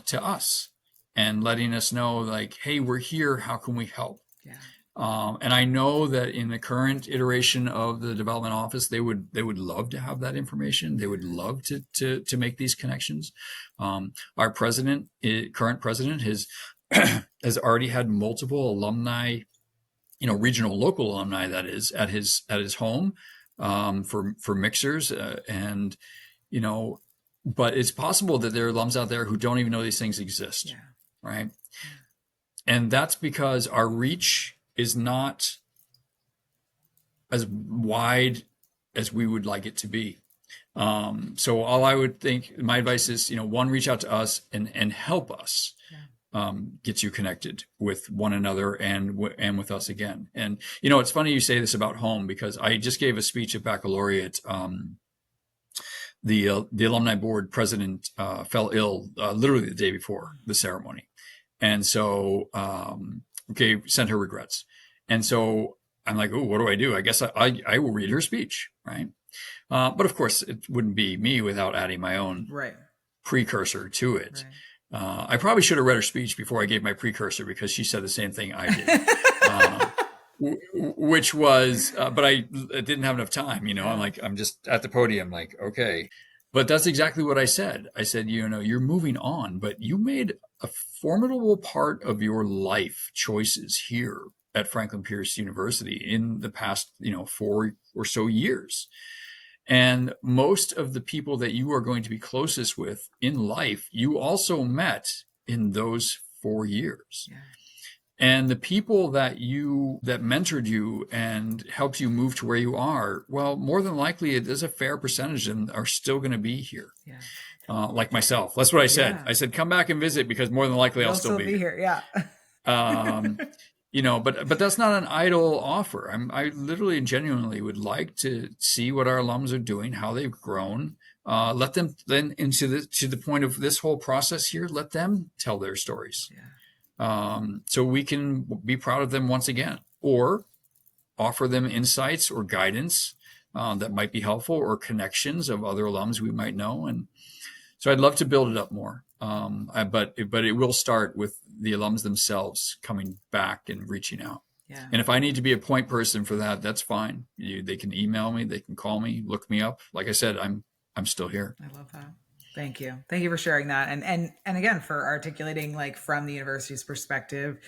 to us and letting us know, like, hey, we're here. How can we help? Yeah. And I know that in the current iteration of the development office, they would love to have that information. They would love to make these connections. Our current president has already had multiple alumni, regional, local alumni, that is, at his home for mixers, but it's possible that there are alums out there who don't even know these things exist, right? And that's because our reach is not as wide as we would like it to be. So all I would think, my advice is, one, reach out to us and help us. Get you connected with one another and with us again. And, it's funny you say this about home, because I just gave a speech at baccalaureate. The alumni board president fell ill literally the day before the ceremony. And so, sent her regrets. And so I'm like, oh, what do I do? I guess I will read her speech, right? But of course, it wouldn't be me without adding my own precursor to it. Right. I probably should have read her speech before I gave my precursor, because she said the same thing I did, which was, but I didn't have enough time. I'm just at the podium, like, okay. But that's exactly what I said. I said, you're moving on, but you made a formidable part of your life choices here at Franklin Pierce University in the past, 4 or so years. And most of the people that you are going to be closest with in life, you also met in those 4 years. Yeah. And the people that mentored you and helped you move to where you are, well, more than likely, there's a fair percentage and are still going to be here. Yeah. Like myself. That's what I said. Yeah. I said, come back and visit, because more than likely I'll still be here. Yeah. But that's not an idle offer. I literally and genuinely would like to see what our alums are doing, how they've grown. Let them then to the point of this whole process here. Let them tell their stories, so we can be proud of them once again, or offer them insights or guidance that might be helpful, or connections of other alums we might know. And so I'd love to build it up more. But it will start with the alums themselves coming back and reaching out. Yeah. And if I need to be a point person for that, that's fine. They can email me, they can call me, look me up. Like I said, I'm still here. I love that. Thank you. Thank you for sharing that. And again, for articulating, like, from the university's perspective,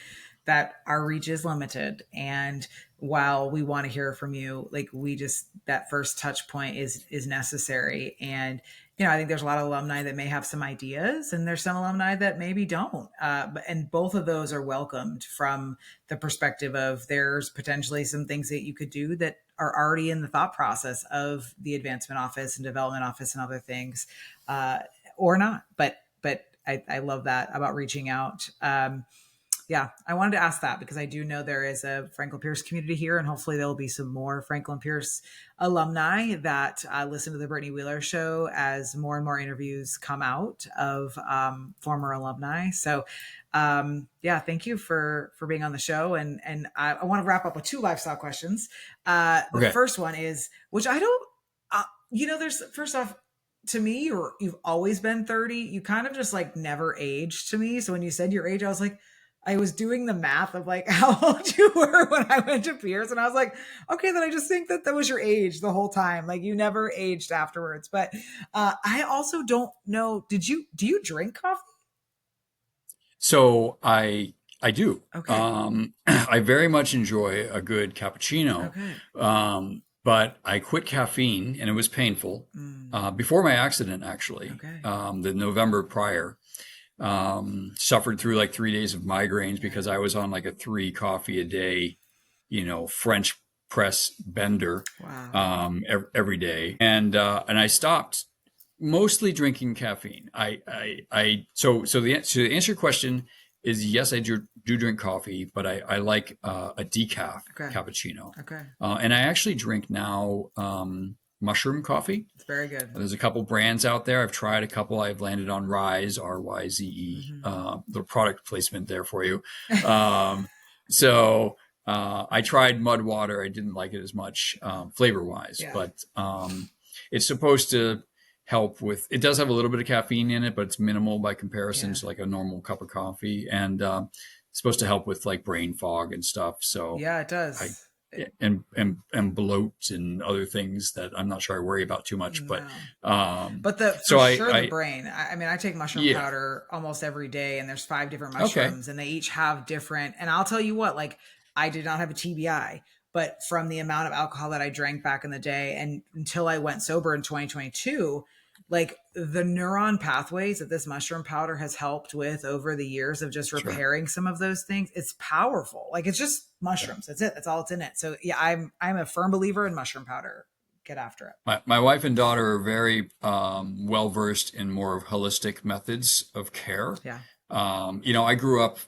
that our reach is limited. And while we want to hear from you, like, that first touch point is necessary. And I think there's a lot of alumni that may have some ideas, and there's some alumni that maybe don't. And both of those are welcomed from the perspective of there's potentially some things that you could do that are already in the thought process of the advancement office and development office and other things, or not. But I love that about reaching out. Yeah, I wanted to ask that because I do know there is a Franklin Pierce community here, and hopefully there will be some more Franklin Pierce alumni that listen to the Brittany Wheeler Show as more and more interviews come out of former alumni. So, yeah, thank you for being on the show. And I want to wrap up with 2 lifestyle questions. The first one is, which I don't, there's, first off, to me, you've always been 30. You kind of just like never aged to me. So when you said your age, I was doing the math of like how old you were when I went to Pierce. And I was like, okay, then I just think that was your age the whole time. Like you never aged afterwards. But I also don't know, do you drink coffee? So I do. Okay. I very much enjoy a good cappuccino. Okay. But I quit caffeine and it was painful before my accident, actually. Okay. The November prior. Suffered through like 3 days of migraines because I was on like a 3 coffee a day, French press bender. Wow. Every day. And I stopped mostly drinking caffeine. So to answer your question is yes, I do drink coffee, but I like a decaf cappuccino. Okay. And I actually drink now mushroom coffee. It's very good. There's a couple brands out there. I've tried a couple. I've landed on RYZE, RYZE, the product placement there for you. So I tried Mud Water. I didn't like it as much flavor-wise, but it's supposed to help with, it does have a little bit of caffeine in it, but it's minimal by comparison to like a normal cup of coffee. And it's supposed to help with like brain fog and stuff. So yeah, it does. And bloat and other things that I'm not sure I worry about too much, but the brain. I mean, I take mushroom powder almost every day, and there's 5 different mushrooms, and they each have different. And I'll tell you what, like I did not have a TBI, but from the amount of alcohol that I drank back in the day, and until I went sober in 2022. Like the neuron pathways that this mushroom powder has helped with over the years of just repairing some of those things. It's powerful. Like it's just mushrooms. That's it. That's all it's in it. So yeah, I'm a firm believer in mushroom powder. Get after it. My wife and daughter are very well versed in more of holistic methods of care. Yeah. I grew up,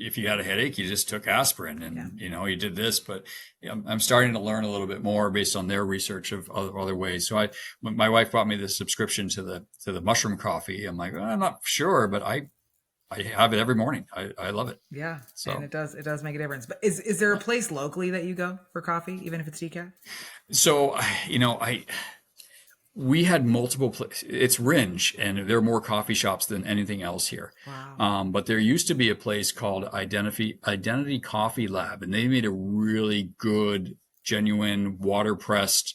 if you had a headache, you just took aspirin and, you did this, but I'm starting to learn a little bit more based on their research of other ways. So when my wife bought me the subscription to the mushroom coffee, I'm like, I'm not sure, but I have it every morning. I love it. Yeah. So and it does make a difference. But is there a place locally that you go for coffee, even if it's decaf? So, we had multiple places. It's RYZE, and there are more coffee shops than anything else here. Wow. But there used to be a place called Identity Coffee Lab, and they made a really good, genuine, water-pressed,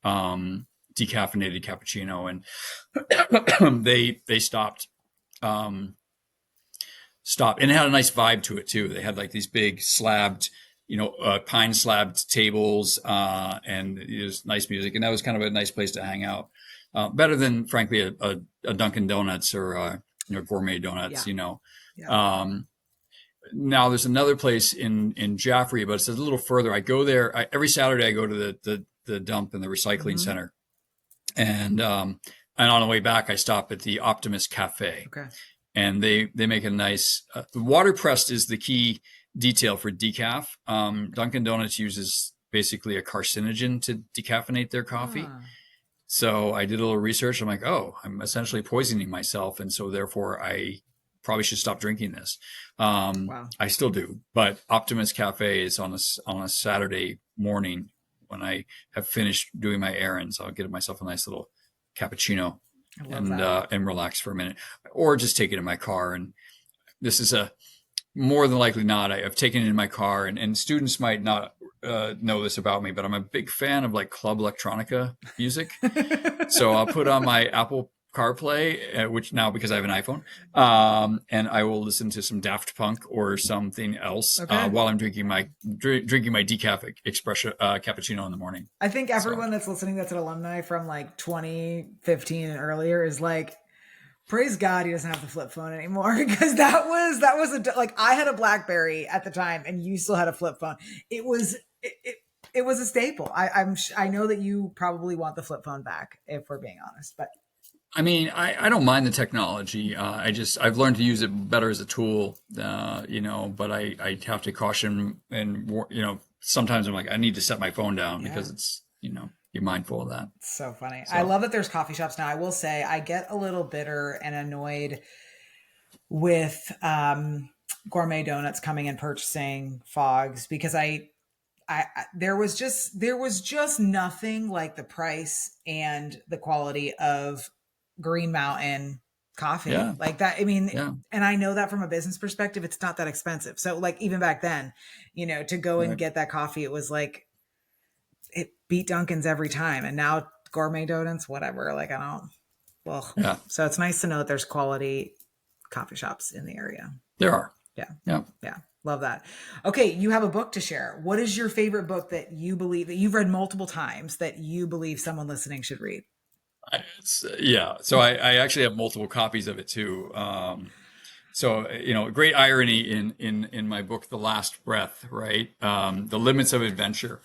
decaffeinated cappuccino. And they stopped, and it had a nice vibe to it too. They had like these big slabbed, pine slabbed tables, and it was nice music. And that was kind of a nice place to hang out. Better than, frankly, a Dunkin' Donuts or, Gourmet Donuts, Yeah. Now there's another place in Jaffrey, but it's a little further. I go there every Saturday. I go to the dump and the recycling center. And on the way back, I stop at the Optimist Cafe. Okay. And they make a nice, water pressed is the key detail for decaf. Dunkin' Donuts uses basically a carcinogen to decaffeinate their coffee. So I did a little research. I'm like, I'm essentially poisoning myself. And so therefore I probably should stop drinking this. Wow. I still do, but Optimist Cafe is on a Saturday morning when I have finished doing my errands. I'll get myself a nice little cappuccino and relax for a minute, or just take it in my car. And this is more than likely not. I've taken it in my car, and students might not know this about me, but I'm a big fan of like club electronica music. So I'll put on my Apple CarPlay, which now because I have an iPhone, and I will listen to some Daft Punk or something else while I'm drinking my decaf espresso cappuccino in the morning. I think everyone that's listening that's an alumni from like 2015 and earlier is like, praise God he doesn't have the flip phone anymore, because that was like, I had a BlackBerry at the time and you still had a flip phone. It was a staple. I know that you probably want the flip phone back, if we're being honest, but I mean, I don't mind the technology. I've learned to use it better as a tool, but I have to caution and, sometimes I'm like, I need to set my phone down because it's, you're mindful of that. It's so funny. So. I love that there's coffee shops now. I will say I get a little bitter and annoyed with Gourmet Donuts coming and purchasing Fogs, because there was just nothing like the price and the quality of Green Mountain coffee like that. I mean, and I know that from a business perspective, it's not that expensive. So like even back then, to go and get that coffee, it was like, it beat Dunkin's every time. And now Gourmet Donuts, whatever, like so it's nice to know that there's quality coffee shops in the area. There are. Yeah. Love that. Okay. You have a book to share. What is your favorite book that you believe that you've read multiple times that you believe someone listening should read? So I actually have multiple copies of it too. So, great irony in my book, The Last Breath, right? The Limits of Adventure.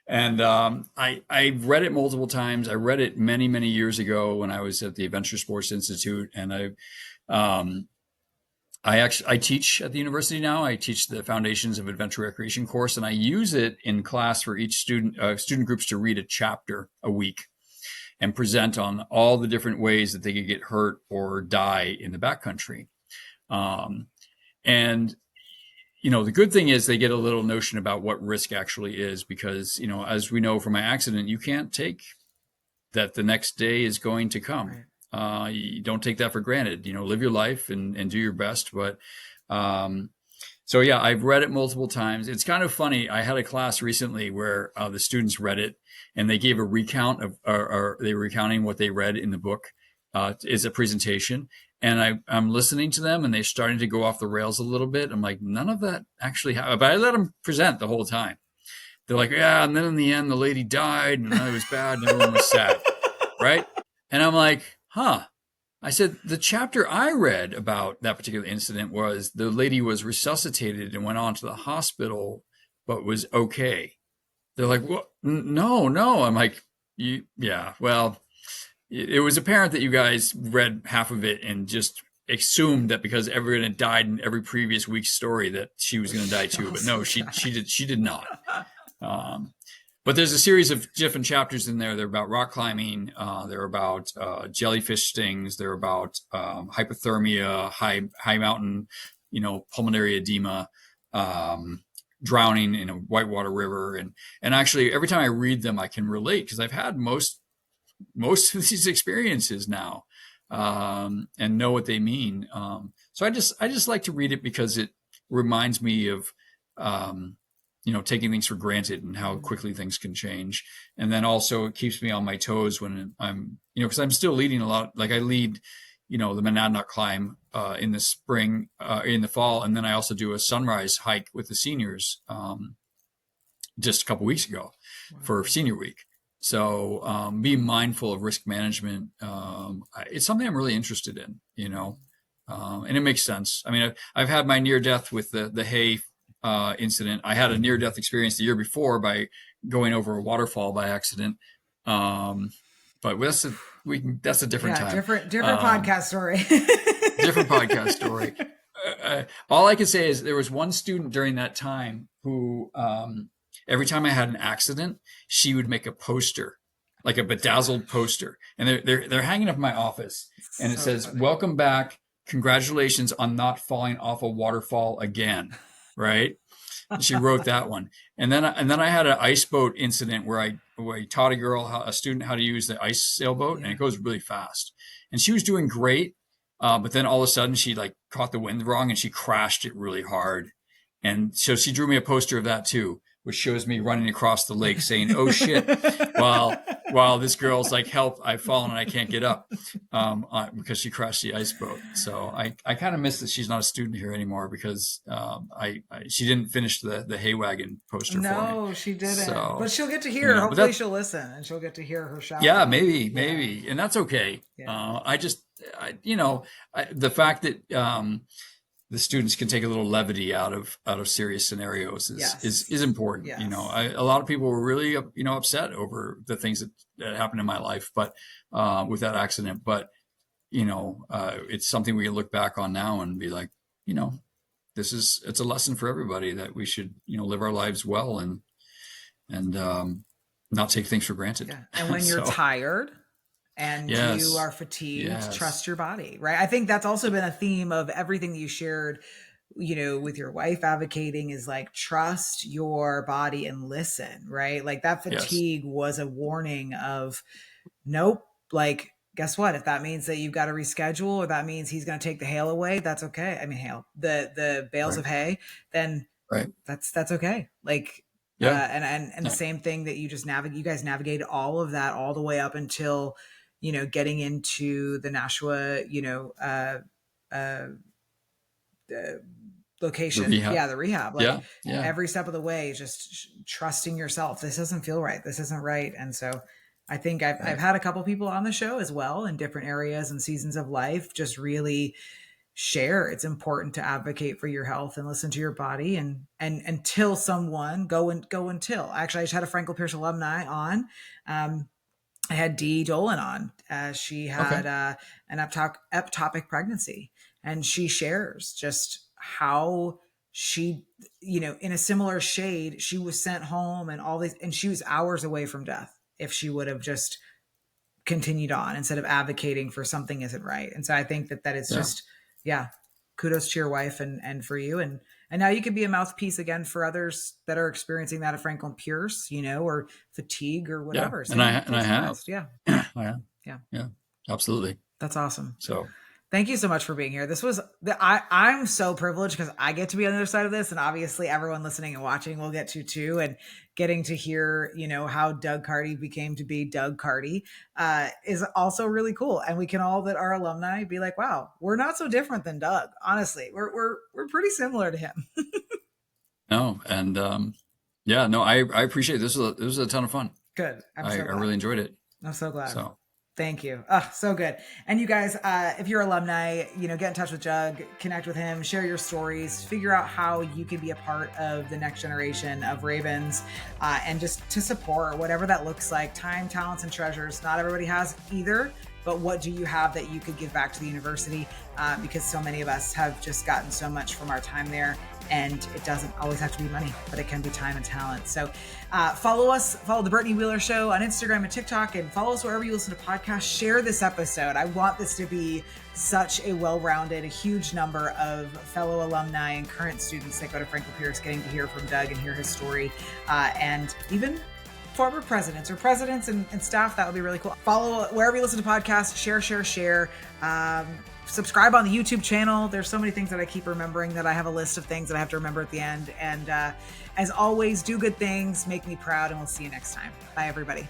And I read it multiple times. I read it many, many years ago when I was at the Adventure Sports Institute. And I teach at the university now. I teach the Foundations of Adventure Recreation course, and I use it in class for each student groups to read a chapter a week and present on all the different ways that they could get hurt or die in the backcountry. And, the good thing is they get a little notion about what risk actually is, because, as we know from my accident, you can't take that the next day is going to come. Right. You don't take that for granted, live your life and do your best. But, I've read it multiple times. It's kind of funny. I had a class recently where the students read it and they gave a recount of, or they were recounting what they read in the book as a presentation. And I'm listening to them and they're starting to go off the rails a little bit. I'm like, none of that actually happened. But I let them present the whole time. They're like, yeah. And then in the end, the lady died and it was bad and everyone was sad. Right. And I'm like, I said, the chapter I read about that particular incident was the lady was resuscitated and went on to the hospital, but was okay. They're like, well, no. I'm like, well, it was apparent that you guys read half of it and just assumed that because everyone had died in every previous week's story that she was going to die too. But no, she did not. But there's a series of different chapters in there. They're about rock climbing. They're about jellyfish stings. They're about hypothermia, high mountain, pulmonary edema, drowning in a whitewater river. And actually, every time I read them, I can relate because I've had most of these experiences now and know what they mean. So I just like to read it because it reminds me of taking things for granted and how quickly things can change. And then also it keeps me on my toes when I'm, because I'm still leading a lot. Like I lead, the Monadnock climb in the spring, in the fall. And then I also do a sunrise hike with the seniors just a couple weeks ago for senior week. So being mindful of risk management, it's something I'm really interested in, and it makes sense. I mean, I've had my near death with the hay incident. I had a near death experience the year before by going over a waterfall by accident. But that's a different time. Different podcast story. Different podcast story. All I can say is there was one student during that time who, every time I had an accident, she would make a poster, like a bedazzled poster, and they're hanging up in my office, and it says, funny. "Welcome back. Congratulations on not falling off a waterfall again." Right? She wrote that one, and then I had an ice boat incident where I taught a student how to use the ice sailboat, and it goes really fast, and she was doing great, but then all of a sudden she caught the wind wrong and she crashed it really hard, and so she drew me a poster of that too. which shows me running across the lake saying, "Oh shit," while this girl's like, "Help, I've fallen and I can't get up," because she crashed the ice boat. So I kind of miss that she's not a student here anymore, because she didn't finish the hay wagon poster for me. No, she didn't. So, but she'll get to hear. Hopefully, she'll listen and she'll get to hear her shout. Yeah, maybe, and that's okay. Yeah. The fact that the students can take a little levity out of serious scenarios is important. Yes. A lot of people were really upset over the things that happened in my life, but with that accident. But it's something we can look back on now and be like, it's a lesson for everybody that we should live our lives well and not take things for granted. Yeah. And when you're tired and you are fatigued, trust your body, right? I think that's also been a theme of everything that you shared, with your wife advocating, is like, trust your body and listen, right? Like that fatigue was a warning of, nope, like, guess what? If that means that you've got to reschedule, or that means he's going to take the hail away, that's okay. I mean, the bales of hay, then that's okay. Like, and the same thing that you guys navigated all of that all the way up until, getting into the Nashua, location. The rehab. Like every step of the way, just trusting yourself. This doesn't feel right. This isn't right. And so I think I've had a couple people on the show as well in different areas and seasons of life, just really share. It's important to advocate for your health and listen to your body, and until someone until actually, I just had a Franklin Pierce alumni on. I had Dee Dolan on. She had an ectopic pregnancy, and she shares just how she, in a similar shade, she was sent home and all these, and she was hours away from death if she would have just continued on instead of advocating for something isn't right. And so I think that is just, kudos to your wife and for you. And now you can be a mouthpiece again for others that are experiencing that at Franklin Pierce, or fatigue or whatever. And I have. Yeah. I have. Yeah, absolutely. That's awesome. So thank you so much for being here. This was I'm so privileged because I get to be on the other side of this, and obviously everyone listening and watching will get to too. And getting to hear, how Doug Carty became to be Doug Carty is also really cool. And we can all, that are alumni, be like, wow, we're not so different than Doug. Honestly, we're pretty similar to him. No, and I appreciate it. This was a ton of fun. Good. I really enjoyed it. I'm so glad. Thank you. Oh, so good. And you guys, if you're alumni, get in touch with Doug, connect with him, share your stories, figure out how you can be a part of the next generation of Ravens, and just to support whatever that looks like. Time, talents, and treasures. Not everybody has either, but what do you have that you could give back to the university? Because so many of us have just gotten so much from our time there. And it doesn't always have to be money, but it can be time and talent. So follow the Brittany Wheeler Show on Instagram and TikTok, and follow us wherever you listen to podcasts. Share this episode. I want this to be such a well-rounded, a huge number of fellow alumni and current students that go to Franklin Pierce getting to hear from Doug and hear his story, and even former presidents or presidents and staff. That would be really cool. Follow wherever you listen to podcasts. Share. Subscribe on the YouTube channel. There's so many things that I keep remembering that I have a list of things that I have to remember at the end. And as always, do good things, make me proud, and we'll see you next time. Bye, everybody.